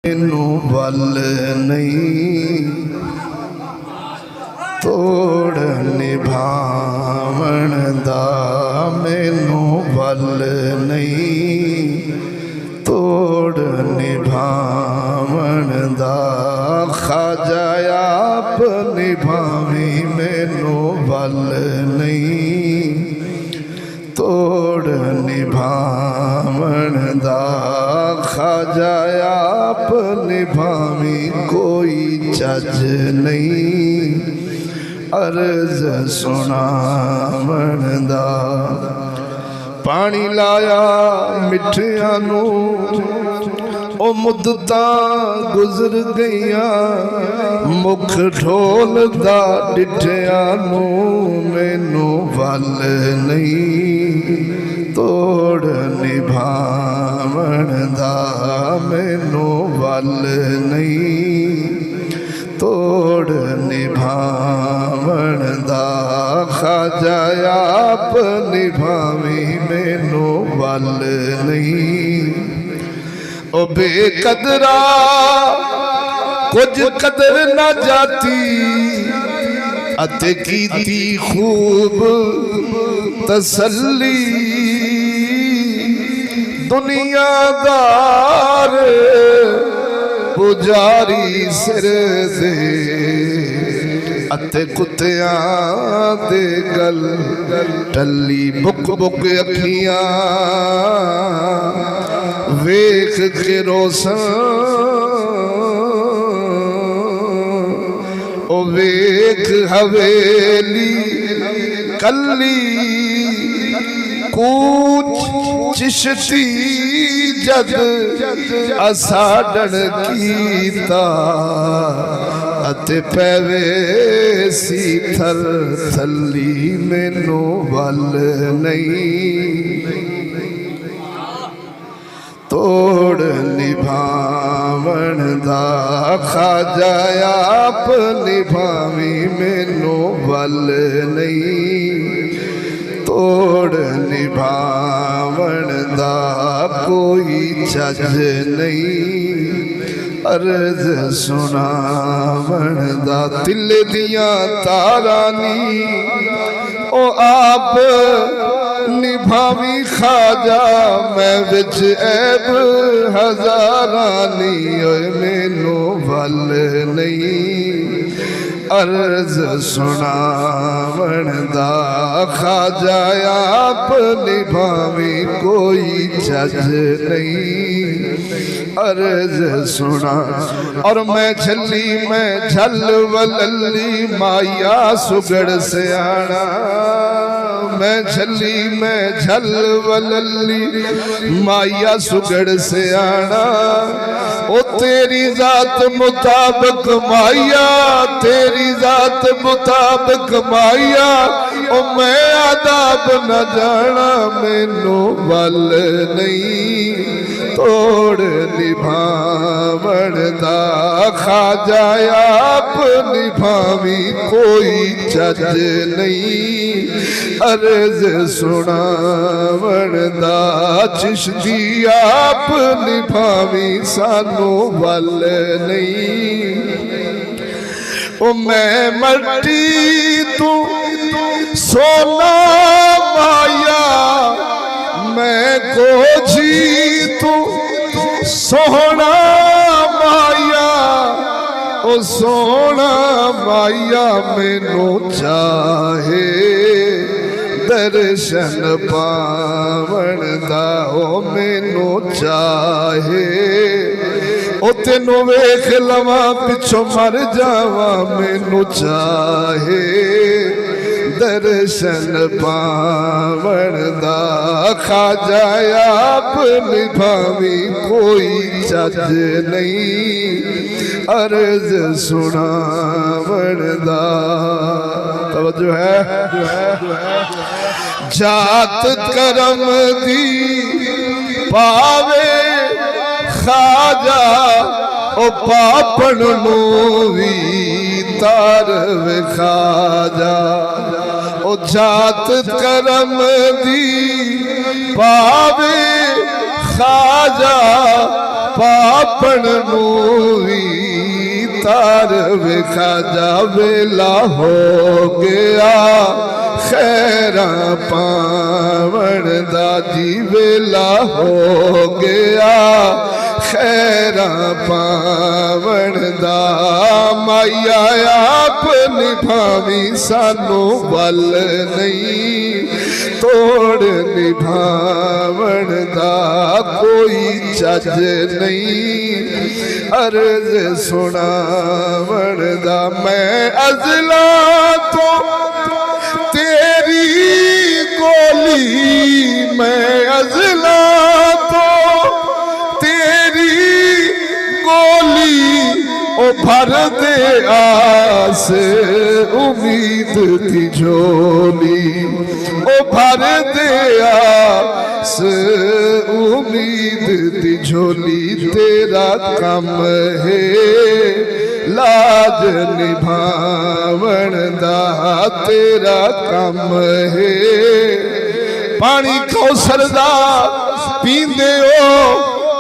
मैनू वल नहीं तोड़ निभावण दा, मैनू वल नहीं तोड़ निभावण दा। खाजा आप निभावी मैनू वल नहीं तोड़ निभावण दा। खाजा आप निभावी कोई चज नहीं अर्ज सुनावण दा। पानी लाया मिठिया नू ओ मुद्दतां गुजर गईयां, मुख ढोलदा डिठिया नू मैनू वल नहीं तोड़ निभावण दा। मैनू वल नहीं तोड़ निभावण दा। खाजा आप निभावी मैनू वल नहीं। ओ बेकदरा कुछ कदर न जाती अते कीती खूब तसल्ली। दुनियादार पुजारी सिर दे अते कुत्तियां दे गल टल्ली। बुक बुक अखियां वेख के रोसन ओ वेख हवेली कल्ली। कूच चिश्ती जद असाडन कीता अते पैवे सी थर थल्ली। मैनू वल नहीं तोड़ निभावण दा। खाजा आप निभावी मैनू वल नहीं तोड़ निभावण दा। कोई चज नहीं अर्ज सुनावण दा। दिल दियां तारानी ओ आप निभावी खाजा, मैं विच ऐब हजारानी। ओए मैनू वल नहीं अर्ज सुनावण दा। खाजा आप निभावी कोई चज नहीं अर्ज सुना। और मैं झल्ली मैं झल वलल्ली माया सुगड़ सियाणा। मैं झल्ली मैं झल वलल्ली माया सुगड़ सियाणा। ओ तेरी जात मुताबिक माया तेरी जात मुताबिक माया। ओ मैं आदाब न जाना मैनू वल नहीं तोड़ निभावण दा। खाजा आप निभावी कोई चज नहीं अर्ज सुनावण दा। चिश्ती आप निभावी सानू वल नहीं। ओ मैं मट्टी तू सोना माया, मैं कोझी तू सोहना माया। ओ सोना माया मैनू चाहे दर्शन पावण दा। ओ मैनू चाहे ओ तेनू वेख लवा पिछो मर जावा। मैनू चाहे दर्शन पावण दा। खाजा आप निभावी कोई चज नहीं अर्ज सुनावण दा। तवज्जो है। जात करम दी पावे खाजा ओ पापण नू वी तार विखाजा। ओ जात करम दी पावे खाजा पापण नू घर वे खाजा वेला हो गया खैरा पावण दा जी वेला हो गया खैरा पावण दा माया आप निभावी सानू बल नहीं तोड़ निभावण दा कोई चज नहीं अर्ज सुनावण दा मैं अजला तो तेरी गोली मैं अजला तो तेरी गोली ओ भर दे आस उम्मीद की झोली ओ भर दे आस उम्मीद की झोली तेरा कम है लाज निभावण दा तेरा कम है पानी कौसर दा पींदे हो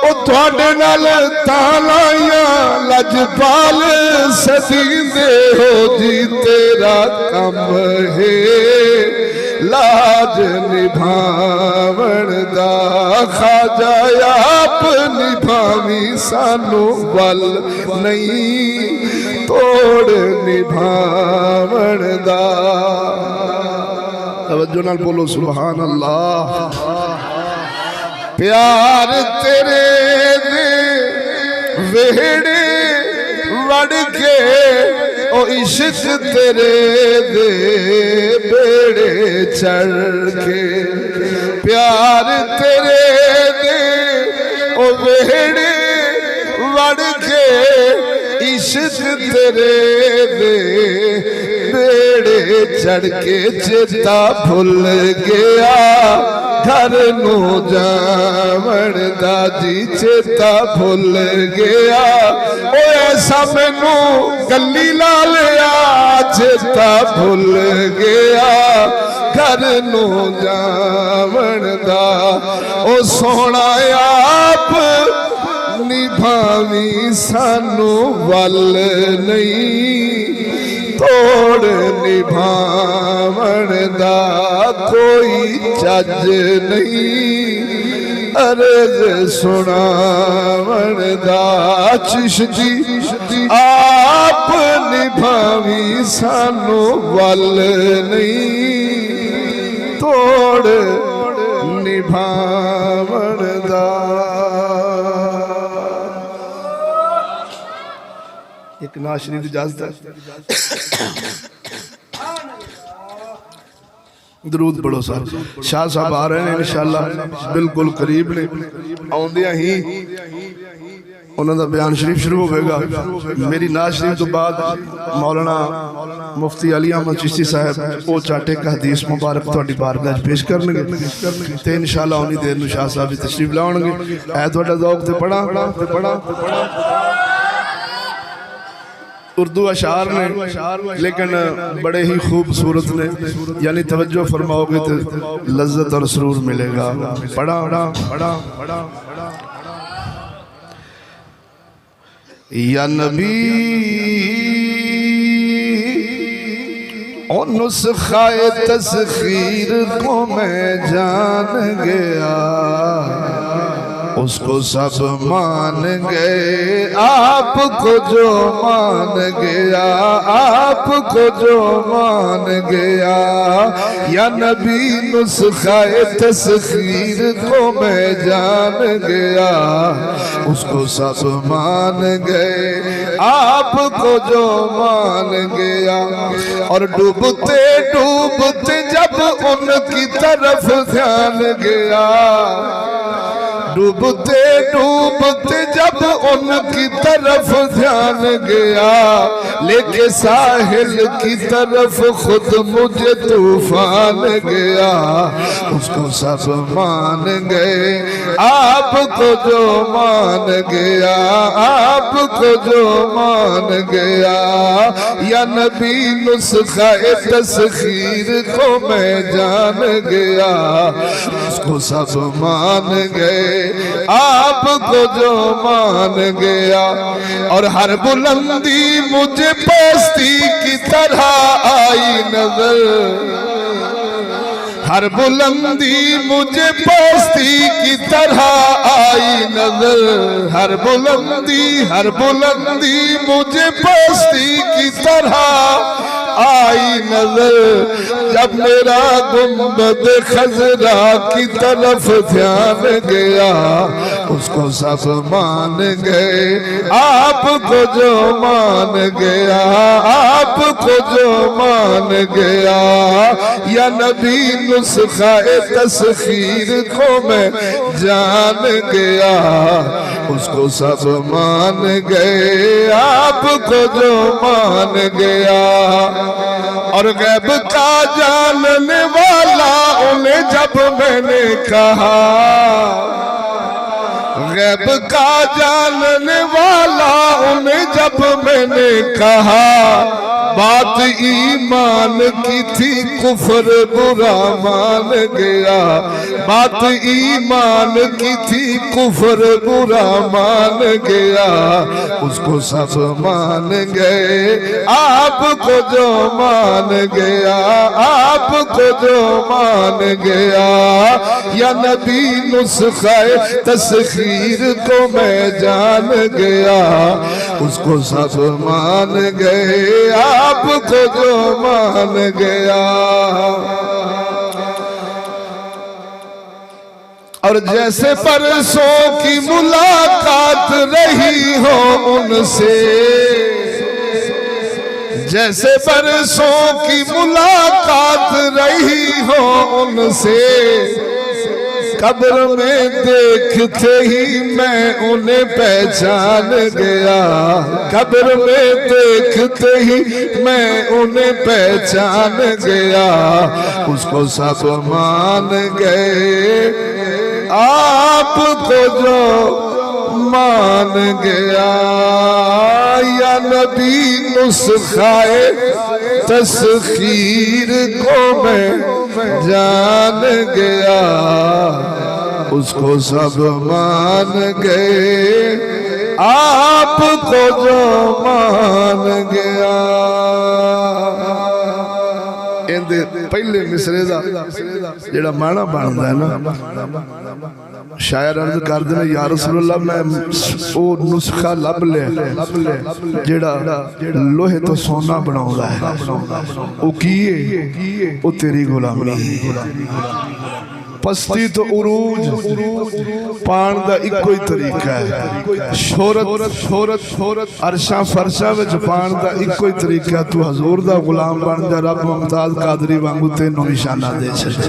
ओ तुहाडे नाल तालाइयां लजपाल सदींदे हो जी तेरा कम है लाज निभावण दा खाजा आप निभावी सानू बल नहीं तोड़ निभावण दा तवज्जो नाल बोलो सुभान अल्लाह प्यार तेरे दे वेड़े वड़ के ओ इश्क तेरे दे बेड़े चढ़ के प्यार तेरे दे ओ वेड़े वड़ के इश्क तेरे दे बेड़े चढ़ के चेता भुल गया घर नू जावण दा जी चेता भुल गया ओ ऐसा मैनू गली ला लिया चेता भुल गया घर नू जावण दा ओ सोना आप निभावी सानू वल नहीं तोड़ निभावण दा कोई चज नहीं अर्ज सुनावण दा चिश्ती आप निभावी सानू वल नहीं तोड़ निभावण दा एक नाज शरीफ की इजाजत है दरूद पढ़ो साहब शाह साहब आ रहे हैं इंशाअल्लाह बिल्कुल करीब ने आउंदियां ही उन्हों का बयान शरीफ शुरू होगा मेरी नाज शरीफ तो बाद मौलाना मुफ्ती अली अहमद चिश्ती साहब वो चाटे का हदीस मुबारक थोड़ी बारगाह पेश करनगे ते इंशाअल्लाह उन्नी देर नूं शाह साहब तशरीफ लाउणगे ऐ तुहाडा ज़ौक ते पढ़ा उर्दू अशार ने लेकिन बड़े ही खूबसूरत ने यानी तवज्जो फरमाओगे तो लज्जत और सुरूर मिलेगा पढ़ा या नबी और नुस्खाए तस्खीर को मैं जान गया उसको सब मान गए आपको जो मान गया आपको जो मान गया या नबी नुस्खाए तस्खीर को मैं जान गया उसको सब मान गए आपको जो मान गया और डूबते डूबते जब उनकी तरफ ध्यान गया डूबते डूबते जब उनकी तरफ ध्यान गया लेके साहिल की तरफ खुद मुझे तूफान गया उसको सब मान गए आपको जो मान गया आपको जो मान गया या नबी नुस्खाए तस्खीर को मैं जान गया उसको सब मान गए आपको जो मान गया। और हर बुलंदी मुझे पस्ती की तरह आई नजर, हर बुलंदी मुझे पस्ती की तरह आई नजर, हर बुलंदी मुझे पस्ती की तरह आई नजर। जब मेरा गुंबद खजरा की तरफ ध्यान गया, उसको सब मान गए आपको जो मान गया, आपको जो मान गया। या नबी नुस्खा-ए तस्खीर को मैं जान गया, उसको सब मान गए आपको जो मान गया। और गैब का जानने वाला उन्हें जब मैंने कहा, गैब का जानने वाला उन्हें जब मैंने कहा, बात ईमान की थी कुफर बुरा मान गया, बात ईमान की थी कुफर बुरा मान गया। उसको सब मान गए आपको जो मान गया, आपको जो मान गया। या नबी नुस्खा-ए तस्खीर को मैं जान गया, उसको सब मान गए आपको जो मान गया। और जैसे परसों की मुलाकात रही हो उनसे, जैसे परसों की मुलाकात रही हो उनसे, कब्र में देखते ही मैं उन्हें पहचान गया, कब्र में देखते ही मैं उन्हें पहचान गया। उसको सब मान गए आपको जो मान गया। या नबी नुस्खा-ए तस्खीर को मैं जान गया, उसको सब मान गए आपको जो मान गया। इहदे पहले मिसरे दा जेड़ा माना बनदा है ना, शायर अर्ज कर देने या रसूल अल्लाह मैं वो नुस्खा लब लिया जेड़ा लोहे तो सोना बनाउंदा है, वो कीए वो तेरी गुलामी। पस्ती तो उरूज पान दा इको ही तरीका है, शोहरत अरशा फरशा विच पान दा इको ही तरीका। तू हजूर दा गुलाम बन जा, रब मुमताज कादरी वांगू तेनों निशाना दे छड़े।